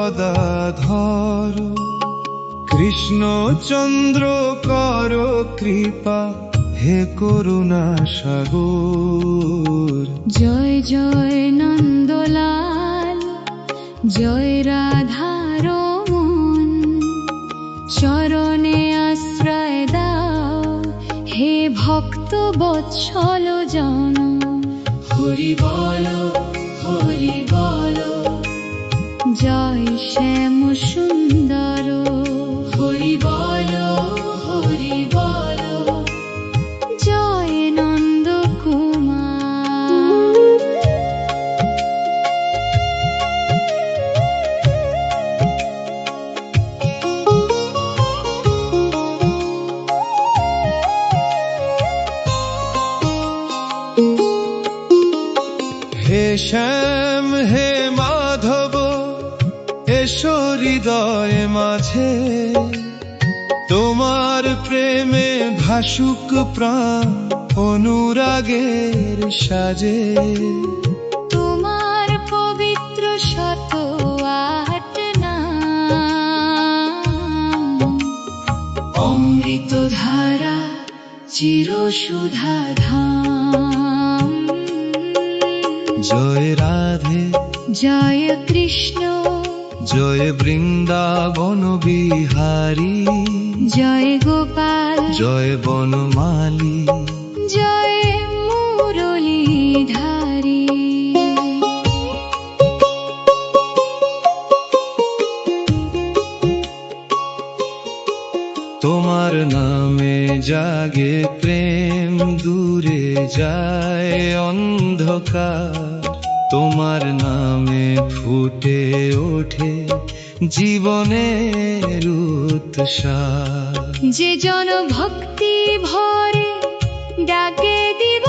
গদাধর, কৃষ্ণচন্দ্র কর কৃপা, হে করুণা সাগর। জয় জয় নন্দলাল, জয় রাধারমণ, চরণে আশ্রয় দাও হে ভক্ত বৎসল জন। হরি বল, হরি বল, জয় শ্যাম সুন্দর। হরি বল, হরি বল, জয় নন্দ কুমার। হে শ্যাম হে মাধব, এসো হৃদয় মাঝে, তোমার প্রেমে ভাসুক প্রাণ অনুরাগের সাজে। তোমার পবিত্র শত আট নাম, অমৃত ধারা চির সুধা ধাম। জয় রাধে, জয় কৃষ্ণ, জয় বৃন্দাবন বিহারী, জয় গোপাল, জয় বনমালী, জয় মুরলীধারী। তোমার নামে জাগে প্রেম, দূরে যায় অন্ধকার, তোমার নামে ফুটে ওঠে জীবনের উৎসাহ। যে জন ভক্তি ভরে ডাকে দিব